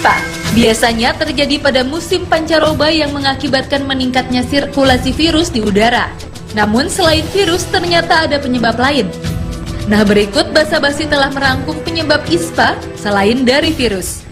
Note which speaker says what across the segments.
Speaker 1: ISPA biasanya terjadi pada musim pancaroba yang mengakibatkan meningkatnya sirkulasi virus di udara. Namun selain virus ternyata ada penyebab lain. Nah, berikut basa-basi telah merangkum penyebab ISPA selain dari virus.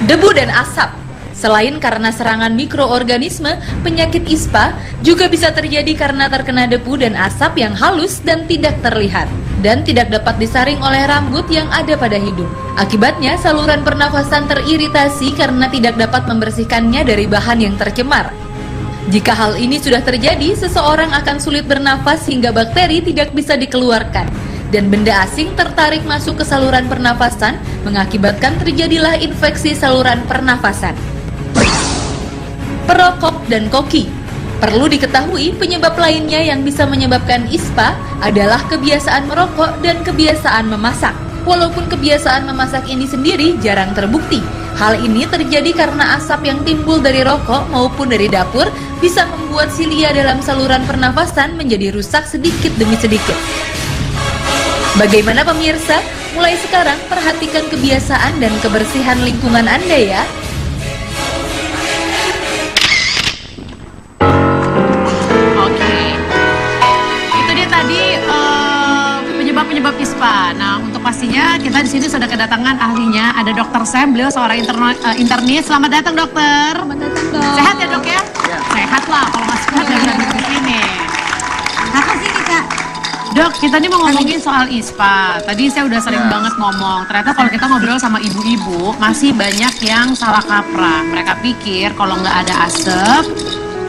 Speaker 1: Debu dan asap. Selain karena serangan mikroorganisme, penyakit ISPA juga bisa terjadi karena terkena debu dan asap yang halus dan tidak terlihat dan tidak dapat disaring oleh rambut yang ada pada hidung. Akibatnya, saluran pernafasan teriritasi karena tidak dapat membersihkannya dari bahan yang tercemar. Jika hal ini sudah terjadi, seseorang akan sulit bernafas hingga bakteri tidak bisa dikeluarkan. Dan benda asing tertarik masuk ke saluran pernafasan, mengakibatkan terjadilah infeksi saluran pernafasan. Perokok dan koki. Perlu diketahui penyebab lainnya yang bisa menyebabkan ISPA adalah kebiasaan merokok dan kebiasaan memasak. Walaupun kebiasaan memasak ini sendiri jarang terbukti, hal ini terjadi karena asap yang timbul dari rokok maupun dari dapur bisa membuat silia dalam saluran pernafasan menjadi rusak sedikit demi sedikit. Bagaimana pemirsa? Mulai sekarang perhatikan kebiasaan dan kebersihan lingkungan Anda ya.
Speaker 2: Penyebab ISPA. Nah, untuk pastinya kita di sini sudah kedatangan ahlinya, ada Dr. Sam, beliau seorang internis. Selamat datang, dokter.
Speaker 3: Selamat datang, dok.
Speaker 2: Sehat ya, dok ya? Ya. Sehat lah, kalau nggak sehat jangan ada di sini.
Speaker 3: Apa sih nih, Kak?
Speaker 2: Dok, kita ini mau ngomongin soal ISPA. Tadi saya udah sering banget ngomong. Ternyata kalau kita ngobrol sama ibu-ibu, masih banyak yang salah kaprah. Mereka pikir kalau nggak ada asap,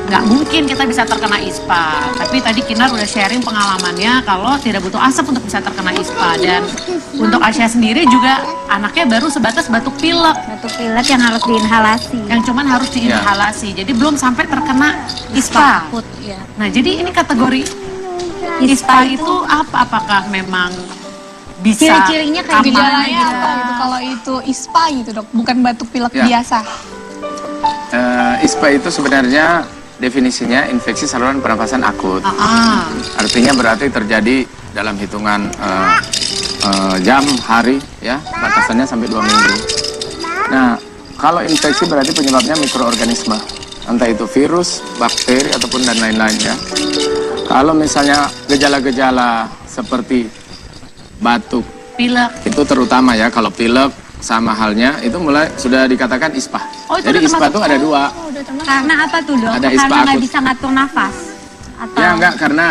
Speaker 2: nggak mungkin kita bisa terkena ISPA. Tapi tadi Kinar udah sharing pengalamannya kalau tidak butuh asap untuk bisa terkena ISPA. Dan untuk Asya sendiri juga anaknya baru sebatas batuk pilek.
Speaker 3: Batuk pilek yang harus diinhalasi.
Speaker 2: Yang cuman harus diinhalasi. Jadi belum sampai terkena ISPA.
Speaker 3: Ya.
Speaker 2: Nah, jadi ini kategori ISPA itu apa? Apakah memang bisa
Speaker 3: ciri-cirinya kayak
Speaker 4: gejalanya
Speaker 3: gitu?
Speaker 4: apa gitu? Kalau itu ISPA gitu, dok, bukan batuk pilek biasa.
Speaker 5: ISPA itu sebenarnya definisinya infeksi saluran pernafasan akut. Artinya berarti terjadi dalam hitungan jam, hari, ya, batasannya sampai 2 minggu. Nah, kalau infeksi berarti penyebabnya mikroorganisme, entah itu virus, bakteri, ataupun dan lain-lainnya. Kalau misalnya gejala-gejala seperti batuk,
Speaker 2: pilek,
Speaker 5: itu terutama ya, kalau pilek sama halnya itu mulai sudah dikatakan ISPA. Jadi ISPA itu ada 2.
Speaker 3: Karena apa tuh, dok?
Speaker 5: Ada ISPA
Speaker 3: karena nggak
Speaker 5: akut.
Speaker 3: bisa ngatur nafas? Atau...
Speaker 5: Ya enggak, karena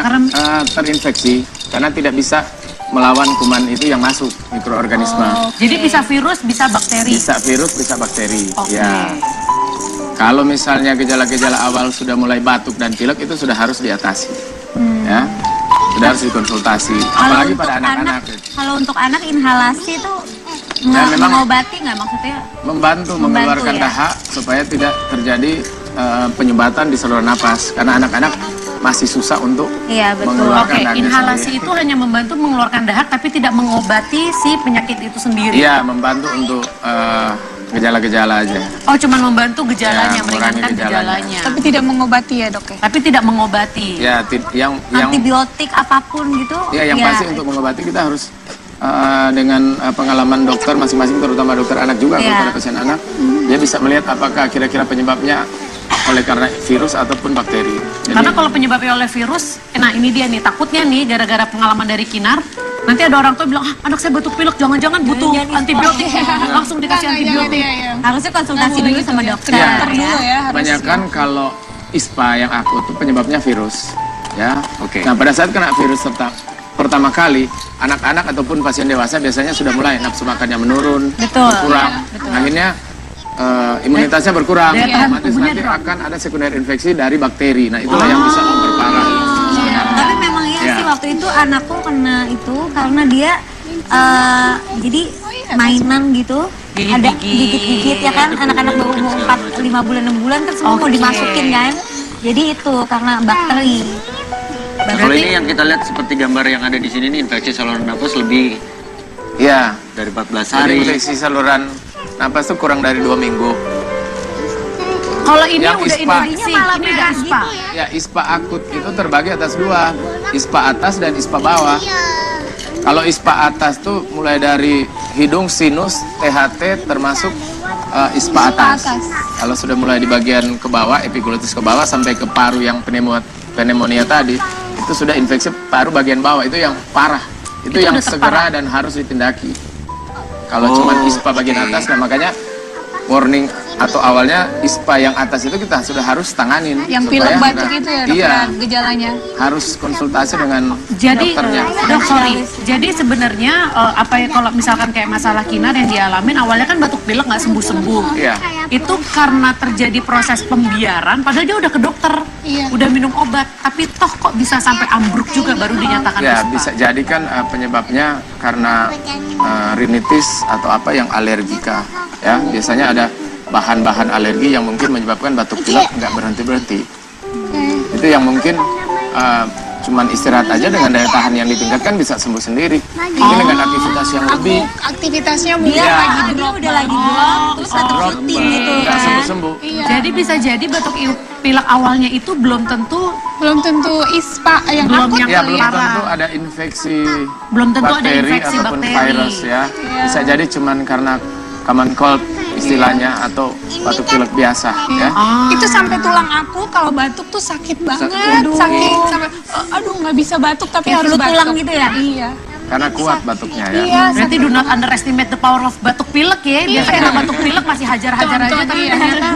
Speaker 5: terinfeksi, karena tidak bisa melawan kuman itu yang masuk, mikroorganisme.
Speaker 2: Jadi bisa virus, bisa bakteri.
Speaker 5: Bisa virus, bisa bakteri.
Speaker 2: Oke.
Speaker 5: Ya. Kalau misalnya gejala-gejala awal sudah mulai batuk dan pilek, itu sudah harus diatasi. Ya. Sudah harus dikonsultasi, apalagi pada anak-anak.
Speaker 3: Kalau untuk anak inhalasi itu
Speaker 5: memang
Speaker 3: mengobati nggak maksudnya?
Speaker 5: Membantu mengeluarkan
Speaker 3: ya?
Speaker 5: dahak supaya tidak terjadi penyumbatan di saluran napas, karena anak-anak masih susah untuk mengeluarkan dahak.
Speaker 2: Inhalasi itu hanya membantu mengeluarkan dahak tapi tidak mengobati si penyakit itu sendiri.
Speaker 5: Iya, membantu untuk gejala-gejala aja.
Speaker 2: Oh, cuma membantu gejalanya,
Speaker 5: Ya,
Speaker 2: meringankan gejalanya.
Speaker 4: Tapi tidak mengobati ya, dok ya?
Speaker 2: Tapi tidak mengobati.
Speaker 5: Ya, yang
Speaker 3: Antibiotik apapun gitu?
Speaker 5: ya yang pasti untuk mengobati kita harus dengan pengalaman dokter masing-masing, terutama dokter anak juga kalau pada pasien anak, dia bisa melihat apakah kira-kira penyebabnya oleh karena virus ataupun bakteri. Jadi,
Speaker 2: karena kalau penyebabnya oleh virus, nah ini dia nih, takutnya nih gara-gara pengalaman dari Kinar, nanti ada orang tua bilang, anak saya batuk pilek, jangan-jangan butuh antibiotik, langsung dikasih antibiotik.
Speaker 3: Harusnya konsultasi dulu sama dokter.
Speaker 4: Dulu ya, harus.
Speaker 5: kebanyakan kalau ISPA yang akut itu penyebabnya virus. Ya, Nah, pada saat kena virus pertama kali, anak-anak ataupun pasien dewasa biasanya sudah mulai nafsu makannya menurun, berkurang. Akhirnya imunitasnya berkurang, otomatis nanti akan ada sekunder infeksi dari bakteri. Nah, itulah yang bisa memperparah.
Speaker 3: Tapi memang iya sih, waktu itu anakku kena itu karena dia jadi mainan gitu, ada gigit-gigit ya kan, anak-anak baru umur 4, 5 bulan, 6 bulan kan semua mau dimasukin kan, jadi itu karena bakteri.
Speaker 6: Kalau ini yang kita lihat seperti gambar yang ada di sini, ini infeksi saluran nafas lebih dari 14 hari.
Speaker 5: Infeksi saluran napas itu kurang dari 2 minggu.
Speaker 2: Kalau ini
Speaker 5: yang
Speaker 2: udah
Speaker 5: ISPA,
Speaker 2: infeksi, ini udah ISPA.
Speaker 5: Ya, ISPA akut itu terbagi atas 2, ISPA atas dan ISPA bawah. Kalau ISPA atas tuh mulai dari hidung, sinus, THT termasuk ISPA atas. Kalau sudah mulai di bagian ke bawah, epiglotis ke bawah sampai ke paru yang pneumonia tadi, itu sudah infeksi paru bagian bawah, itu yang parah. Itu yang segera dan harus ditindaki. Kalau cuma ISPA bagian atas, nah makanya warning atau awalnya ISPA yang atas itu kita sudah harus tanganin.
Speaker 4: Yang pilek batuk itu ya dok,
Speaker 5: iya,
Speaker 4: gejalanya.
Speaker 5: harus konsultasi dengan
Speaker 2: Jadi,
Speaker 5: dokternya.
Speaker 2: dok sorry, jadi sebenarnya apa ya kalau misalkan kayak masalah Kinar yang dialamin awalnya kan batuk pilek nggak sembuh-sembuh.
Speaker 5: Iya.
Speaker 2: Itu karena terjadi proses pembiaran, padahal dia udah ke dokter, udah minum obat, tapi toh kok bisa sampai ambruk juga baru dinyatakan
Speaker 5: Ya,
Speaker 2: ISPA.
Speaker 5: bisa jadi kan penyebabnya karena rinitis atau apa yang alergika. Ya, biasanya ada bahan-bahan alergi yang mungkin menyebabkan batuk pilek nggak berhenti-berhenti. Itu yang mungkin cuman istirahat aja dengan daya tahan yang ditingkatkan bisa sembuh sendiri. Mungkin dengan aktivitas yang lebih
Speaker 4: Aktivitasnya
Speaker 3: Dia
Speaker 4: mungkin lagi
Speaker 3: dia
Speaker 4: drop.
Speaker 3: udah lagi drop, terus batuk
Speaker 5: drop,
Speaker 3: rutin gitu
Speaker 5: nggak
Speaker 3: kan.
Speaker 5: sembuh-sembuh.
Speaker 2: Jadi bisa jadi batuk pilek awalnya itu belum tentu
Speaker 4: Belum tentu ISPA yang
Speaker 2: Belum
Speaker 4: akut
Speaker 2: yang
Speaker 5: Ya,
Speaker 4: kali
Speaker 5: belum
Speaker 4: ya.
Speaker 5: tentu ada infeksi
Speaker 2: Belum tentu ada
Speaker 5: bakteri
Speaker 2: infeksi
Speaker 5: ataupun
Speaker 2: bakteri.
Speaker 5: virus ya. Bisa jadi cuman karena common cold istilahnya atau batuk pilek biasa ya.
Speaker 4: Itu sampai tulang aku kalau batuk tuh sakit banget, sakit sampai aduh nggak bisa batuk tapi
Speaker 3: Kayak
Speaker 4: harus
Speaker 3: flu
Speaker 4: batuk.
Speaker 3: tulang gitu ya?
Speaker 4: Iya.
Speaker 5: Karena kuat batuknya ya.
Speaker 4: Iya,
Speaker 2: Berarti do not underestimate the power of batuk pilek ya. Biasanya kalau batuk pilek masih hajar-hajar aja, tapi ternyata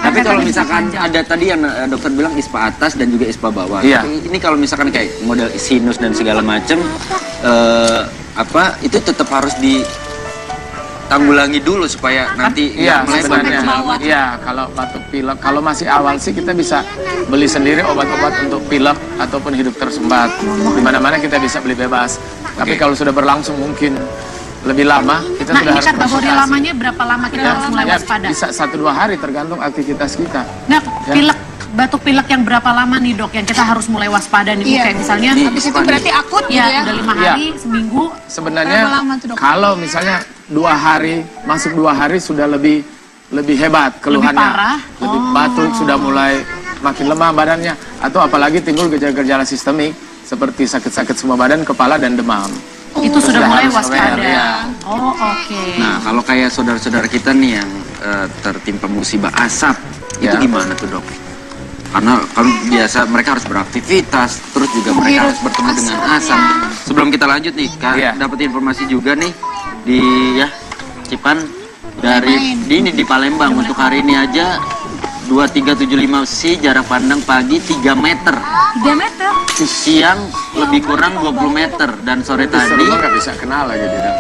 Speaker 6: Tapi kalau misalkan ada tadi yang dokter bilang ISPA atas dan juga ISPA bawah.
Speaker 5: Iya.
Speaker 6: Tapi ini kalau misalkan kayak model sinus dan segala macam itu tetap harus ditanggulangi dulu supaya nanti
Speaker 5: Iya,
Speaker 6: nggak melebar
Speaker 5: sebenarnya.
Speaker 6: dan segala macam.
Speaker 5: Iya, kalau batuk pilek, kalau masih awal sih kita bisa beli sendiri obat-obat untuk pilek ataupun hidup tersumbat. Di mana-mana kita bisa beli bebas. Tapi kalau sudah berlangsung mungkin lebih lama, kita
Speaker 2: nah
Speaker 5: sudah
Speaker 2: ini
Speaker 5: harus
Speaker 2: kategori
Speaker 5: konsultasi.
Speaker 2: lamanya berapa lama kita harus mulai
Speaker 5: Ya,
Speaker 2: waspada?
Speaker 5: bisa 1-2 hari tergantung aktivitas kita.
Speaker 2: Nah, batuk pilek yang berapa lama nih dok yang kita harus mulai waspada nih?
Speaker 4: Iya.
Speaker 2: Kayak misalnya
Speaker 4: Habis itu berarti akut gitu
Speaker 2: ya
Speaker 4: ya.
Speaker 2: udah 5 hari, seminggu.
Speaker 5: Sebenarnya
Speaker 4: Berapa lama tuh, Dok?
Speaker 5: kalau misalnya 2 hari, masuk 2 hari sudah lebih hebat keluhannya.
Speaker 2: parah?
Speaker 5: Lebih batuk, sudah mulai makin lemah badannya. Atau apalagi timbul gejala-gejala sistemik seperti sakit-sakit semua badan, kepala, dan demam.
Speaker 2: Itu sudah mulai
Speaker 5: harus
Speaker 2: waspada.
Speaker 5: aware, ya.
Speaker 2: Oh oke.
Speaker 6: Nah, kalau kayak saudara-saudara kita nih yang tertimpa musibah asap, itu
Speaker 5: Ya.
Speaker 6: gimana tuh dok? Karena kan biasa mereka harus beraktivitas, terus juga mereka harus bertemu dengan asap. Sebelum kita lanjut nih, Kak,
Speaker 5: Iya.
Speaker 6: dapat informasi juga nih di Cipan dari di Palembang untuk hari ini aja 2375 sih jarak pandang pagi 3 meter.
Speaker 3: 3 meter.
Speaker 6: Siang lebih kurang 20 meter dan sore tadi
Speaker 5: Seru nggak bisa kenal lagi dia.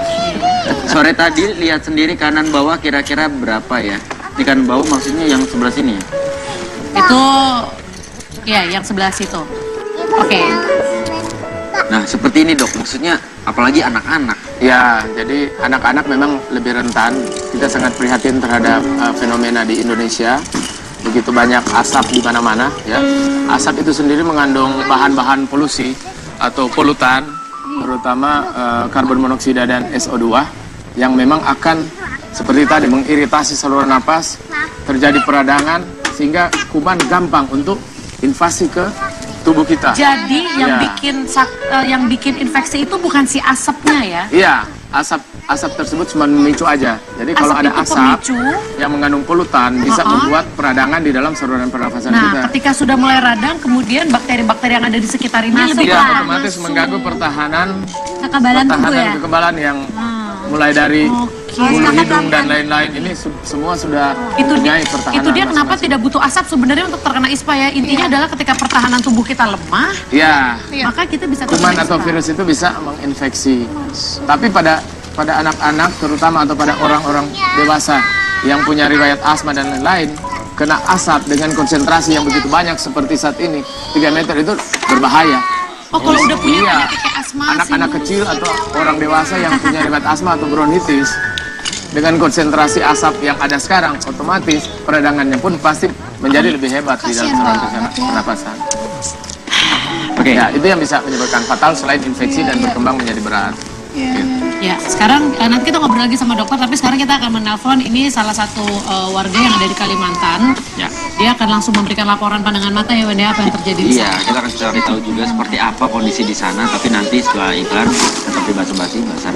Speaker 6: sore tadi lihat sendiri kanan bawah kira-kira berapa ya? Di kanan bawah maksudnya yang sebelah sini ya?
Speaker 2: Itu ya yang sebelah situ. Oke.
Speaker 6: Nah, seperti ini dok, maksudnya apalagi anak-anak.
Speaker 5: Ya, jadi anak-anak memang lebih rentan. Kita sangat prihatin terhadap fenomena di Indonesia. Begitu banyak asap di mana-mana, ya. Asap itu sendiri mengandung bahan-bahan polusi atau polutan, terutama karbon monoksida dan SO2 yang memang akan seperti tadi mengiritasi saluran napas, terjadi peradangan sehingga kuman gampang untuk invasi ke tubuh kita.
Speaker 2: Jadi yang
Speaker 5: Ya.
Speaker 2: yang bikin infeksi itu bukan si asapnya ya?
Speaker 5: Iya, asap tersebut cuma memicu aja. Jadi kalau
Speaker 2: Asap
Speaker 5: ada
Speaker 2: itu
Speaker 5: asap
Speaker 2: pemicu.
Speaker 5: yang mengandung polutan bisa membuat peradangan di dalam saluran pernafasan kita.
Speaker 2: Nah, ketika sudah mulai radang, kemudian bakteri-bakteri yang ada di sekitar ini lebih
Speaker 5: Ya,
Speaker 2: kuat.
Speaker 5: otomatis mengganggu pertahanan
Speaker 3: Kekebalan tubuh ya.
Speaker 5: kekebalan yang mulai dari bulu hidung dan lain-lain ini semua sudah mempunyai pertahanan.
Speaker 2: Itu dia kenapa
Speaker 5: masing-masing.
Speaker 2: tidak butuh asap sebenarnya untuk terkena ISPA ya. Intinya adalah ketika pertahanan tubuh kita lemah,
Speaker 5: Ya,
Speaker 2: maka kita bisa
Speaker 5: kuman
Speaker 2: terkena
Speaker 5: atau
Speaker 2: ISPA.
Speaker 5: virus itu bisa menginfeksi. Tapi pada anak-anak terutama atau pada orang-orang dewasa yang punya riwayat asma dan lain-lain, kena asap dengan konsentrasi yang begitu banyak seperti saat ini, 3 meter itu berbahaya.
Speaker 2: Oh, kalau udah punya
Speaker 5: Iya.
Speaker 2: penyakit kayak asma,
Speaker 5: Anak-anak
Speaker 2: sinus.
Speaker 5: kecil atau orang dewasa yang punya riwayat asma atau bronkitis dengan konsentrasi asap yang ada sekarang, otomatis peradangannya pun pasti menjadi lebih hebat di dalam saluran pernapasan.
Speaker 6: Oke.
Speaker 5: Ya, itu yang bisa menyebabkan fatal selain infeksi dan berkembang menjadi berat.
Speaker 2: Ya, sekarang nanti kita ngobrol lagi sama dokter, tapi sekarang kita akan menelpon ini salah satu warga yang ada di Kalimantan.
Speaker 6: Ya.
Speaker 2: Dia akan langsung memberikan laporan pandangan mata ya, Wen, ya, apa yang terjadi di
Speaker 6: Iya,
Speaker 2: sana.
Speaker 6: kita akan cari tahu juga seperti apa kondisi di sana, tapi nanti setelah iklan tetap seperti basa-basi bahasa